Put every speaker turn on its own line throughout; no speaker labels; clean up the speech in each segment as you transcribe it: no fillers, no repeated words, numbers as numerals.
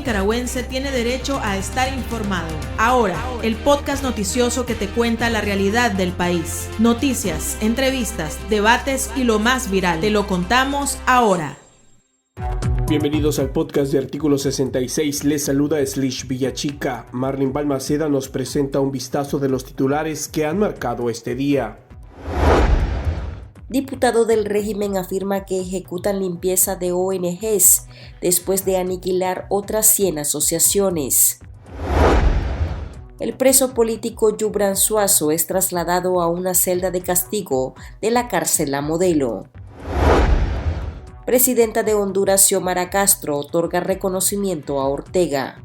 nicaragüense tiene derecho a estar informado. Ahora, el podcast noticioso que te cuenta la realidad del país. Noticias, entrevistas, debates y lo más viral. Te lo contamos ahora.
Bienvenidos al podcast de Artículo 66. Les saluda Slish Villachica. Marlene Balmaceda nos presenta un vistazo de los titulares que han marcado este día.
Diputado del régimen afirma que ejecutan limpieza de ONGs después de aniquilar otras 100 asociaciones. El preso político Yubran Suazo es trasladado a una celda de castigo de la cárcel La Modelo. Presidenta de Honduras, Xiomara Castro, otorga reconocimiento a Ortega.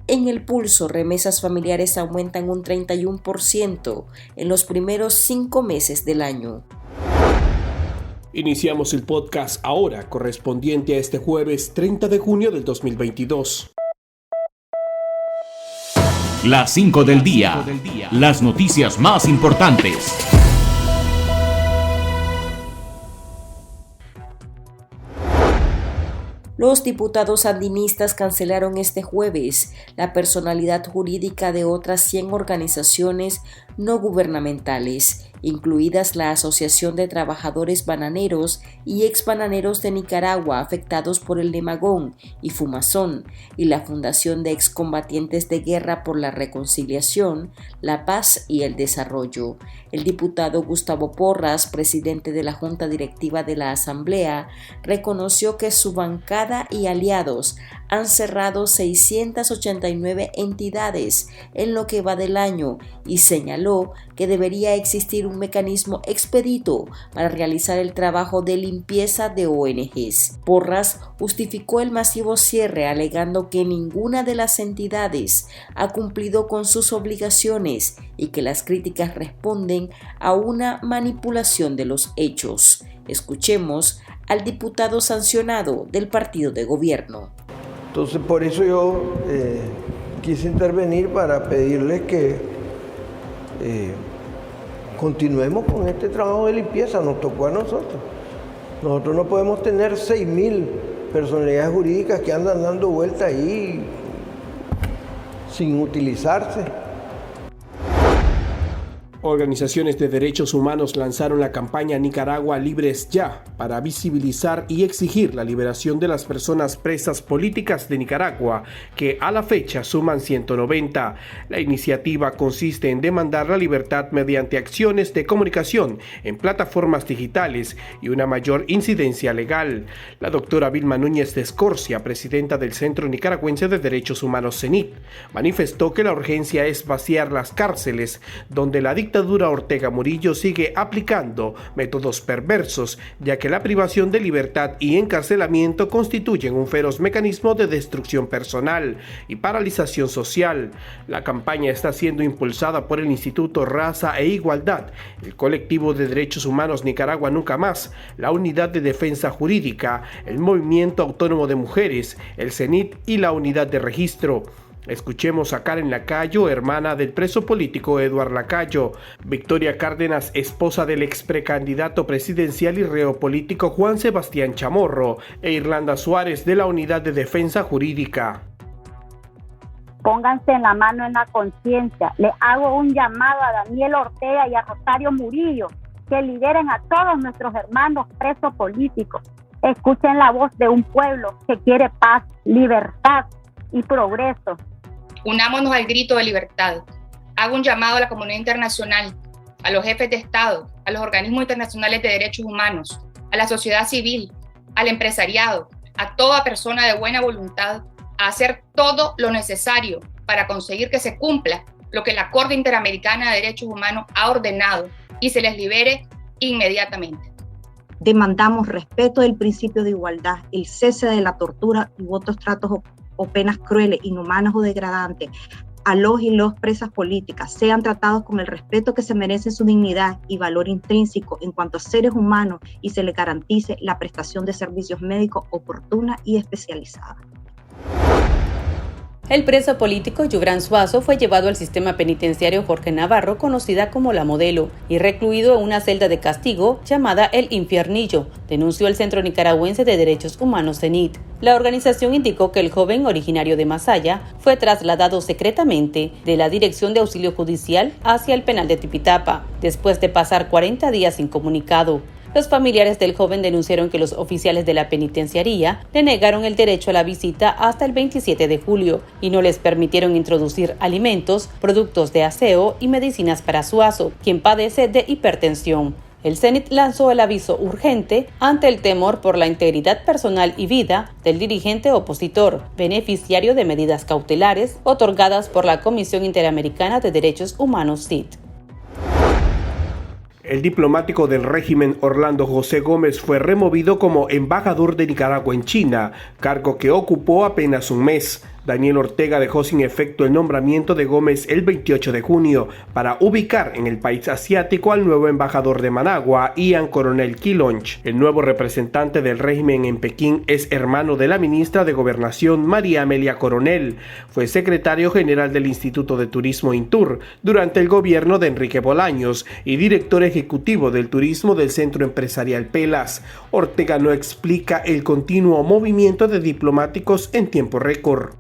En El Pulso, remesas familiares aumentan un 31% en los primeros 5 meses del año.
Iniciamos el podcast ahora, correspondiente a este jueves 30 de junio del 2022.
Las 5 del día. Las noticias más importantes.
Los diputados sandinistas cancelaron este jueves la personalidad jurídica de otras 100 organizaciones no gubernamentales, incluidas la Asociación de Trabajadores Bananeros y Exbananeros de Nicaragua afectados por el Lemagón y Fumazón, y la Fundación de Excombatientes de Guerra por la Reconciliación, la Paz y el Desarrollo. El diputado Gustavo Porras, presidente de la Junta Directiva de la Asamblea, reconoció que su bancada y aliados han cerrado 689 entidades en lo que va del año y señaló que debería existir un mecanismo expedito para realizar el trabajo de limpieza de ONGs. Porras justificó el masivo cierre alegando que ninguna de las entidades ha cumplido con sus obligaciones y que las críticas responden a una manipulación de los hechos. Escuchemos al diputado sancionado del partido de gobierno.
Entonces, por eso yo quise intervenir para pedirles que continuemos con este trabajo de limpieza. Nos tocó a nosotros. Nosotros no podemos tener 6.000 personalidades jurídicas que andan dando vuelta ahí sin utilizarse.
Organizaciones de derechos humanos lanzaron la campaña Nicaragua Libres Ya para visibilizar y exigir la liberación de las personas presas políticas de Nicaragua, que a la fecha suman 190. La iniciativa consiste en demandar la libertad mediante acciones de comunicación en plataformas digitales y una mayor incidencia legal. La doctora Vilma Núñez de Escorcia, presidenta del Centro Nicaragüense de Derechos Humanos CENIT, manifestó que la urgencia es vaciar las cárceles, donde la dictadura Ortega Murillo sigue aplicando métodos perversos, ya que la privación de libertad y encarcelamiento constituyen un feroz mecanismo de destrucción personal y paralización social. La campaña está siendo impulsada por el Instituto Raza e Igualdad, el Colectivo de Derechos Humanos Nicaragua Nunca Más, la Unidad de Defensa Jurídica, el Movimiento Autónomo de Mujeres, el CENIT y la Unidad de Registro. Escuchemos a Karen Lacayo, hermana del preso político Eduard Lacayo, Victoria Cárdenas, esposa del ex precandidato presidencial y reo político Juan Sebastián Chamorro, e Irlanda Suárez de la Unidad de Defensa Jurídica.
Pónganse la mano en la conciencia. Le hago un llamado a Daniel Ortega y a Rosario Murillo que liberen a todos nuestros hermanos presos políticos. Escuchen la voz de un pueblo que quiere paz, libertad y progreso.
Unámonos al grito de libertad. Hago un llamado a la comunidad internacional, a los jefes de Estado, a los organismos internacionales de derechos humanos, a la sociedad civil, al empresariado, a toda persona de buena voluntad, a hacer todo lo necesario para conseguir que se cumpla lo que la Corte Interamericana de Derechos Humanos ha ordenado y se les libere inmediatamente.
Demandamos respeto del principio de igualdad, el cese de la tortura y otros tratos o penas crueles, inhumanas o degradantes a los y los presas políticas, sean tratados con el respeto que se merecen su dignidad y valor intrínseco en cuanto a seres humanos y se les garantice la prestación de servicios médicos oportuna y especializada.
El preso político Yubran Suazo fue llevado al sistema penitenciario Jorge Navarro, conocida como La Modelo, y recluido en una celda de castigo llamada El Infiernillo, denunció el Centro Nicaragüense de Derechos Humanos CENIT. La organización indicó que el joven, originario de Masaya, fue trasladado secretamente de la Dirección de Auxilio Judicial hacia el penal de Tipitapa, después de pasar 40 días incomunicado. Los familiares del joven denunciaron que los oficiales de la penitenciaría le negaron el derecho a la visita hasta el 27 de julio y no les permitieron introducir alimentos, productos de aseo y medicinas para Suazo, quien padece de hipertensión. El CENIT lanzó el aviso urgente ante el temor por la integridad personal y vida del dirigente opositor, beneficiario de medidas cautelares otorgadas por la Comisión Interamericana de Derechos Humanos CID.
El diplomático del régimen Orlando José Gómez fue removido como embajador de Nicaragua en China, cargo que ocupó apenas un mes. Daniel Ortega dejó sin efecto el nombramiento de Gómez el 28 de junio para ubicar en el país asiático al nuevo embajador de Managua, Ian Coronel Quilonch. El nuevo representante del régimen en Pekín es hermano de la ministra de Gobernación María Amelia Coronel. Fue secretario general del Instituto de Turismo INTUR durante el gobierno de Enrique Bolaños y director ejecutivo del turismo del Centro Empresarial Pelas. Ortega no explica el continuo movimiento de diplomáticos en tiempo récord.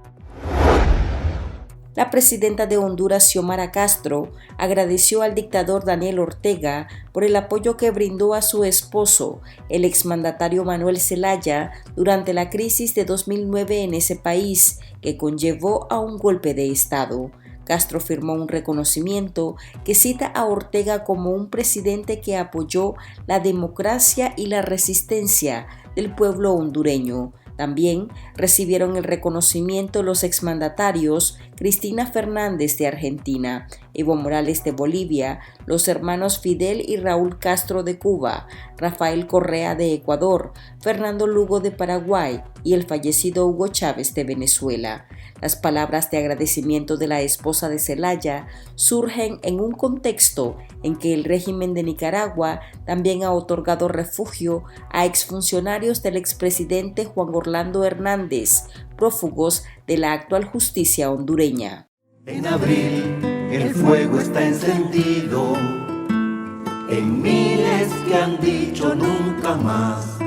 La presidenta de Honduras, Xiomara Castro, agradeció al dictador Daniel Ortega por el apoyo que brindó a su esposo, el exmandatario Manuel Zelaya, durante la crisis de 2009 en ese país, que conllevó a un golpe de Estado. Castro firmó un reconocimiento que cita a Ortega como un presidente que apoyó la democracia y la resistencia del pueblo hondureño. También recibieron el reconocimiento los exmandatarios Cristina Fernández de Argentina, Evo Morales de Bolivia, los hermanos Fidel y Raúl Castro de Cuba, Rafael Correa de Ecuador, Fernando Lugo de Paraguay y el fallecido Hugo Chávez de Venezuela. Las palabras de agradecimiento de la esposa de Zelaya surgen en un contexto en que el régimen de Nicaragua también ha otorgado refugio a exfuncionarios del expresidente Juan Orlando Hernández, prófugos de la actual justicia hondureña.
En abril el fuego está encendido, en miles que han dicho nunca más.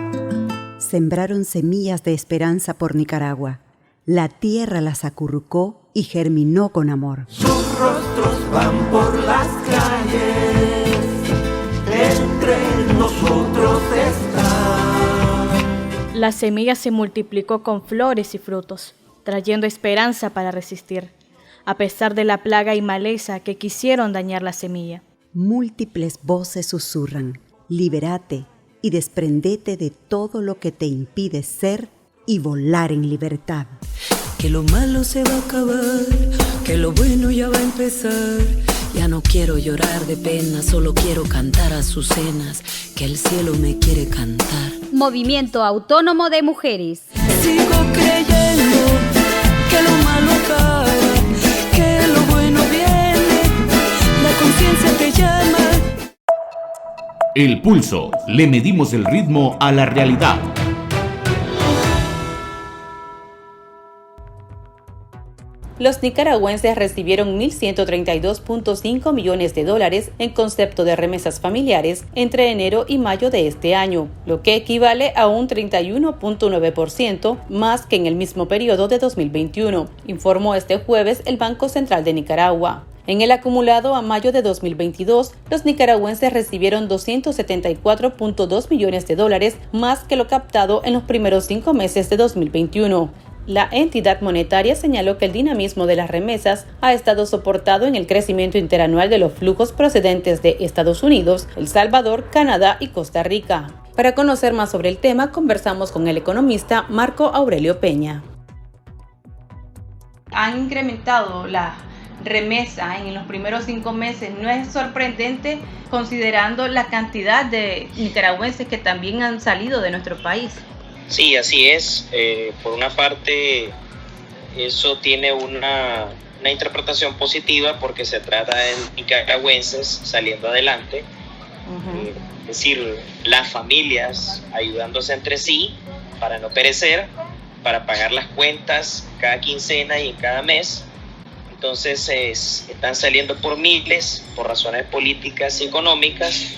Sembraron semillas de esperanza por Nicaragua. La tierra las acurrucó y germinó con amor.
Sus rostros van por las calles, entre nosotros está.
La semilla se multiplicó con flores y frutos, trayendo esperanza para resistir, a pesar de la plaga y maleza que quisieron dañar la semilla.
Múltiples voces susurran, libérate y desprendete de todo lo que te impide ser y volar en libertad.
Que lo malo se va a acabar, que lo bueno ya va a empezar. Ya no quiero llorar de pena, solo quiero cantar azucenas, que el cielo me quiere cantar.
Movimiento Autónomo de Mujeres.
Sigo creyendo que lo malo acaba, que lo bueno viene, la conciencia te llama.
El Pulso, le medimos el ritmo a la realidad.
Los nicaragüenses recibieron $1.132.5 millones en concepto de remesas familiares entre enero y mayo de este año, lo que equivale a un 31.9% más que en el mismo periodo de 2021, informó este jueves el Banco Central de Nicaragua. En el acumulado a mayo de 2022, los nicaragüenses recibieron $274.2 millones más que lo captado en los primeros 5 meses de 2021. La entidad monetaria señaló que el dinamismo de las remesas ha estado soportado en el crecimiento interanual de los flujos procedentes de Estados Unidos, El Salvador, Canadá y Costa Rica. Para conocer más sobre el tema, conversamos con el economista Marco Aurelio Peña. Han incrementado la remesa en los primeros 5 meses. ¿No es sorprendente considerando la cantidad de nicaragüenses que también han salido de nuestro país?
Sí, así es. Por una parte, eso tiene una interpretación positiva porque se trata de nicaragüenses saliendo adelante. Es decir, las familias ayudándose entre sí para no perecer para pagar las cuentas cada quincena y en cada mes. Entonces están saliendo por miles, por razones políticas y económicas,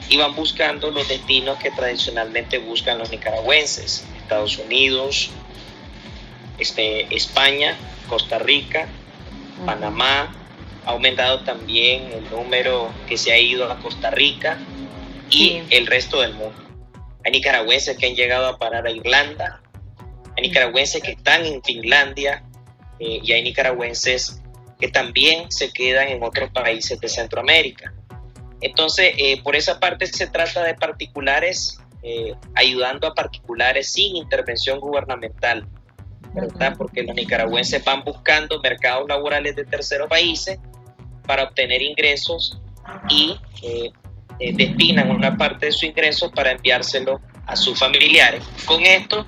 y van buscando los destinos que tradicionalmente buscan los nicaragüenses: Estados Unidos, España, Costa Rica, Panamá. Ha aumentado también el número que se ha ido a Costa Rica y el resto del mundo. Hay nicaragüenses que han llegado a parar a Irlanda, hay nicaragüenses que están en Finlandia, y hay nicaragüenses que también se quedan en otros países de Centroamérica. Entonces, por esa parte se trata de particulares, ayudando a particulares sin intervención gubernamental, ¿verdad? Porque los nicaragüenses van buscando mercados laborales de terceros países para obtener ingresos y destinan una parte de su ingreso para enviárselo a sus familiares. Con esto,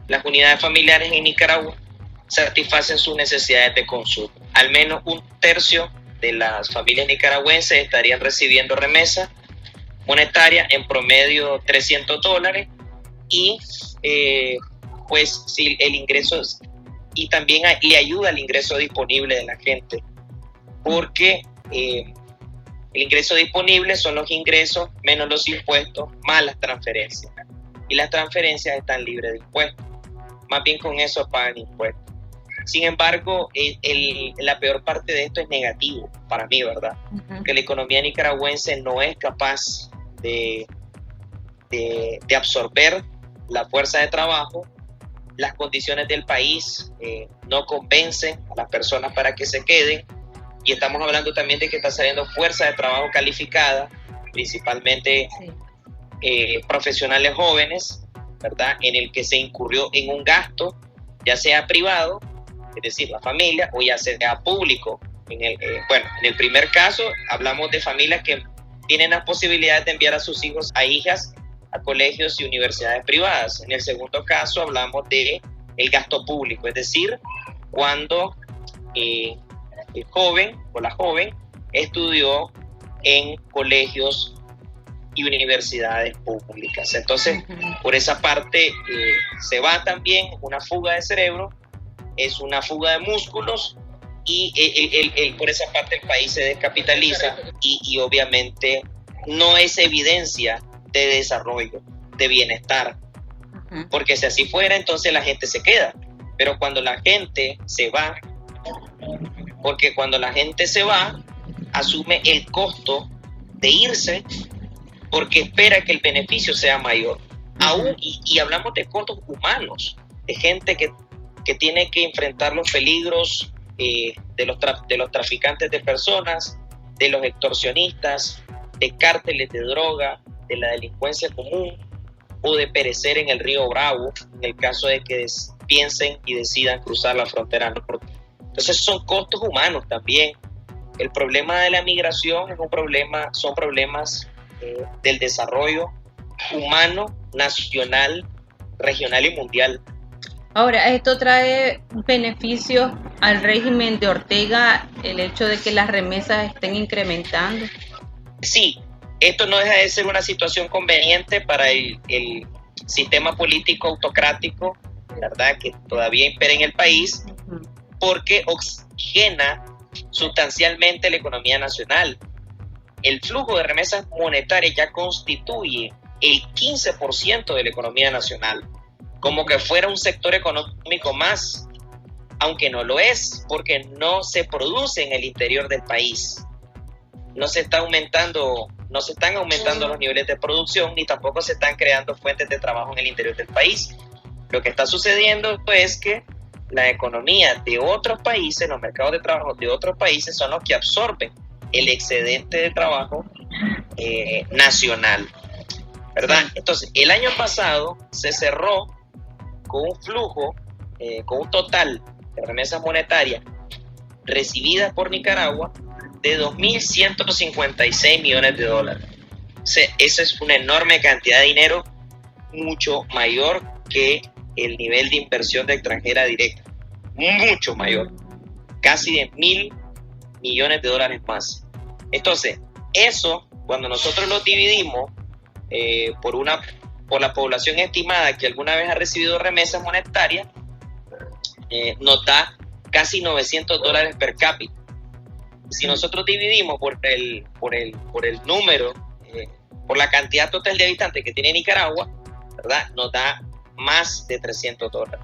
las unidades familiares en Nicaragua satisfacen sus necesidades de consumo. Al menos un tercio de las familias nicaragüenses estarían recibiendo remesa monetaria, en promedio $300, y pues si el ingreso, y también le ayuda al ingreso disponible de la gente, porque el ingreso disponible son los ingresos menos los impuestos más las transferencias, y las transferencias están libres de impuestos, más bien con eso pagan impuestos. Sin embargo, la peor parte de esto es negativo para mí, ¿verdad? Que la economía nicaragüense no es capaz de absorber la fuerza de trabajo. Las condiciones del país no convencen a las personas para que se queden, y estamos hablando también de que está saliendo fuerza de trabajo calificada, principalmente profesionales jóvenes, ¿verdad? En el que se incurrió en un gasto, ya sea privado, es decir, la familia, o ya sea público. En el primer caso hablamos de familias que tienen las posibilidades de enviar a sus hijos, a hijas, a colegios y universidades privadas. En el segundo caso hablamos de el gasto público, es decir, cuando el joven o la joven estudió en colegios y universidades públicas. Entonces, por esa parte se va también una fuga de cerebro, es una fuga de músculos, y por esa parte el país se descapitaliza, y obviamente no es evidencia de desarrollo, de bienestar, porque si así fuera, entonces la gente se queda. Pero cuando la gente se va, porque cuando la gente se va, asume el costo de irse, porque espera que el beneficio sea mayor. Aún, y hablamos de costos humanos, de gente que tiene que enfrentar los peligros de los traficantes de personas, de los extorsionistas, de cárteles de droga, de la delincuencia común, o de perecer en el río Bravo en el caso de que piensen y decidan cruzar la frontera norte. Entonces son costos humanos también. El problema de la migración son problemas del desarrollo humano, nacional, regional y mundial.
Ahora, ¿esto trae beneficios al régimen de Ortega, el hecho de que las remesas estén incrementando?
Sí, esto no deja de ser una situación conveniente para el sistema político autocrático, ¿verdad?, que todavía impera en el país, porque oxigena sustancialmente la economía nacional. El flujo de remesas monetarias ya constituye el 15% de la economía nacional, como que fuera un sector económico más, aunque no lo es, porque no se produce en el interior del país. No se están aumentando los niveles de producción, ni tampoco se están creando fuentes de trabajo en el interior del país. Lo que está sucediendo es que la economía de otros países, los mercados de trabajo de otros países son los que absorben el excedente de trabajo nacional, ¿verdad? Entonces, el año pasado se cerró con un flujo, con un total de remesas monetarias recibidas por Nicaragua de $2.156 millones. O sea, esa es una enorme cantidad de dinero, mucho mayor que el nivel de inversión de extranjera directa, mucho mayor, casi de $1.000 millones más. Entonces, eso, cuando nosotros lo dividimos por la población estimada que alguna vez ha recibido remesas monetarias, nos da casi $900 per cápita. Si nosotros dividimos por el número, por la cantidad total de habitantes que tiene Nicaragua, ¿verdad?, nos da más de $300.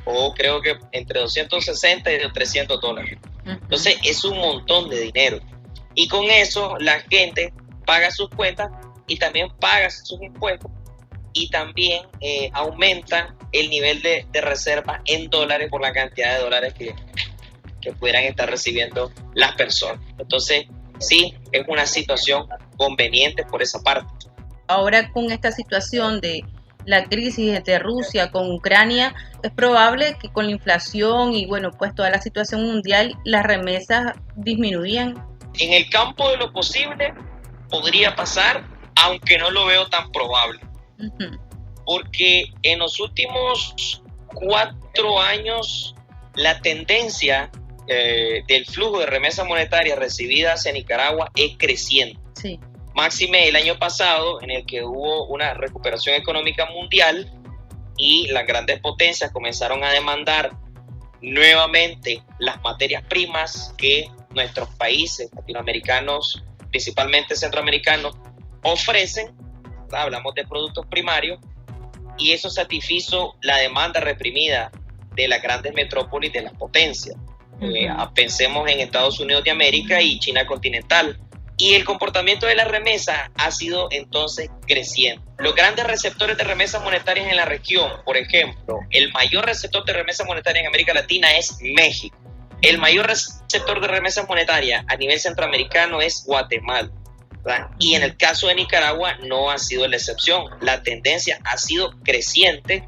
O creo que entre 260 y $300. Entonces es un montón de dinero. Y con eso la gente paga sus cuentas y también paga sus impuestos y también aumenta el nivel de reserva en dólares por la cantidad de dólares que pudieran estar recibiendo las personas. Entonces, sí, es una situación conveniente por esa parte.
Ahora con esta situación de la crisis entre Rusia con Ucrania, es probable que con la inflación y bueno, pues toda la situación mundial, las remesas disminuyan.
En el campo de lo posible podría pasar, aunque no lo veo tan probable. Porque en los últimos 4 años la tendencia del flujo de remesas monetarias recibidas hacia Nicaragua es creciente.
Sí.
Máxime el año pasado, en el que hubo una recuperación económica mundial y las grandes potencias comenzaron a demandar nuevamente las materias primas que nuestros países latinoamericanos, principalmente centroamericanos, ofrecen. Hablamos de productos primarios, y eso satisfizo la demanda reprimida de las grandes metrópolis de las potencias. Pensemos en Estados Unidos de América y China continental. Y el comportamiento de la remesa ha sido entonces creciente. Los grandes receptores de remesas monetarias en la región, por ejemplo, el mayor receptor de remesas monetarias en América Latina es México. El mayor receptor de remesas monetarias a nivel centroamericano es Guatemala, ¿verdad? Y en el caso de Nicaragua no ha sido la excepción. La tendencia ha sido creciente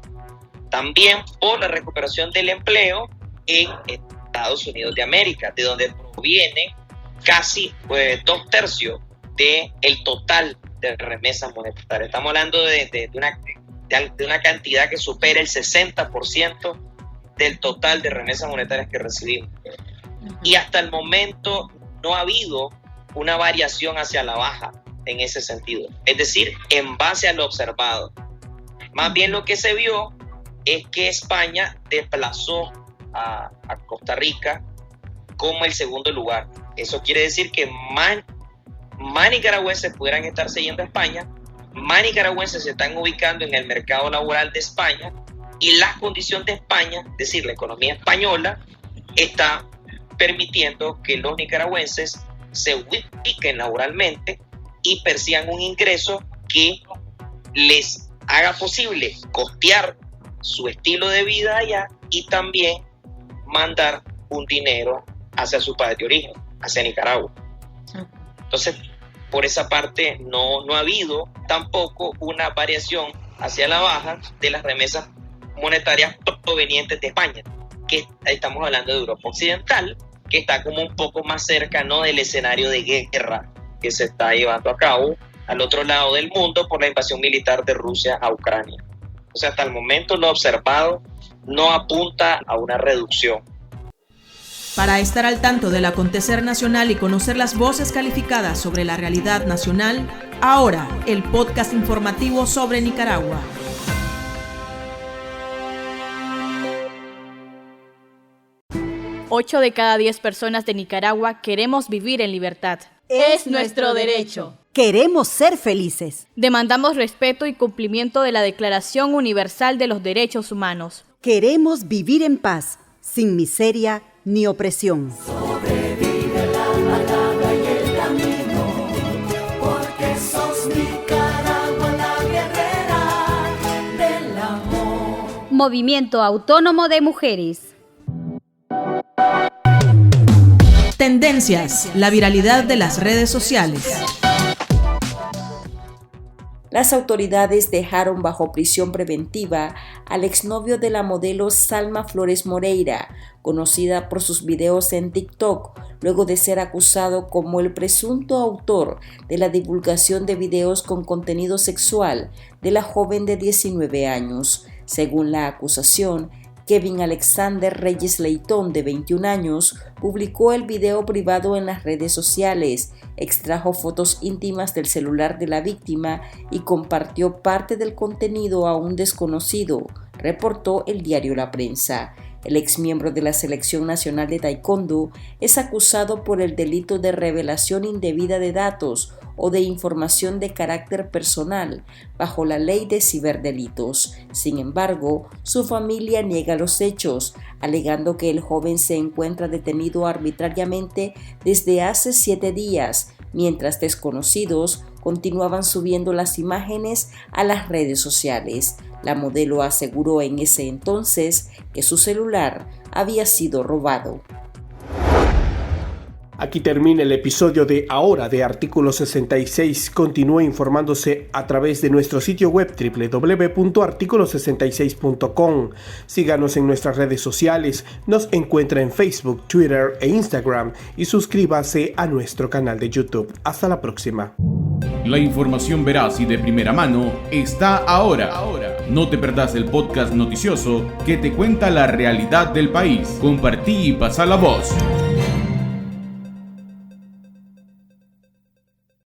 también por la recuperación del empleo en Estados Unidos de América, de donde proviene casi 2/3 del total de remesas monetarias. Estamos hablando de una cantidad que supera el 60% del total de remesas monetarias que recibimos. Y hasta el momento no ha habido una variación hacia la baja en ese sentido. Es decir, en base a lo observado. Más bien lo que se vio es que España desplazó a Costa Rica como el segundo lugar. Eso quiere decir que más nicaragüenses pudieran estarse yendo a España, más nicaragüenses se están ubicando en el mercado laboral de España, y las condiciones de España, es decir, la economía española, está permitiendo que los nicaragüenses se ubiquen laboralmente y persigan un ingreso que les haga posible costear su estilo de vida allá y también mandar un dinero hacia su país de origen, hacia Nicaragua. Entonces, por esa parte no ha habido tampoco una variación hacia la baja de las remesas monetarias provenientes de España, que estamos hablando de Europa Occidental, que está como un poco más cerca, ¿no?, del escenario de guerra que se está llevando a cabo al otro lado del mundo por la invasión militar de Rusia a Ucrania. O sea, hasta el momento lo observado no apunta a una reducción.
Para estar al tanto del acontecer nacional y conocer las voces calificadas sobre la realidad nacional, ahora el podcast informativo sobre Nicaragua.
Ocho de cada 10 personas de Nicaragua queremos vivir en libertad. Es nuestro derecho.
Queremos ser felices.
Demandamos respeto y cumplimiento de la Declaración Universal de los Derechos Humanos.
Queremos vivir en paz, sin miseria ni opresión.
Sobrevive la palabra y el camino, porque sos Nicaragua, la guerrera del amor.
Movimiento Autónomo de Mujeres.
Tendencias, la viralidad de las redes sociales.
Las autoridades dejaron bajo prisión preventiva al exnovio de la modelo Salma Flores Moreira, conocida por sus videos en TikTok, luego de ser acusado como el presunto autor de la divulgación de videos con contenido sexual de la joven de 19 años. Según la acusación, Kevin Alexander Reyes Leitón, de 21 años, publicó el video privado en las redes sociales, extrajo fotos íntimas del celular de la víctima y compartió parte del contenido a un desconocido, reportó el diario La Prensa. El exmiembro de la Selección Nacional de Taekwondo es acusado por el delito de revelación indebida de datos o de información de carácter personal bajo la ley de ciberdelitos. Sin embargo, su familia niega los hechos, alegando que el joven se encuentra detenido arbitrariamente desde hace 7 días, mientras desconocidos continuaban subiendo las imágenes a las redes sociales. La modelo aseguró en ese entonces que su celular había sido robado.
Aquí termina el episodio de Ahora de Artículo 66. Continúe informándose a través de nuestro sitio web www.articulo66.com. Síganos en nuestras redes sociales. Nos encuentra en Facebook, Twitter e Instagram y suscríbase a nuestro canal de YouTube. Hasta la próxima.
La información veraz y de primera mano está ahora. No te perdás el podcast noticioso que te cuenta la realidad del país. Compartí y pasa la voz.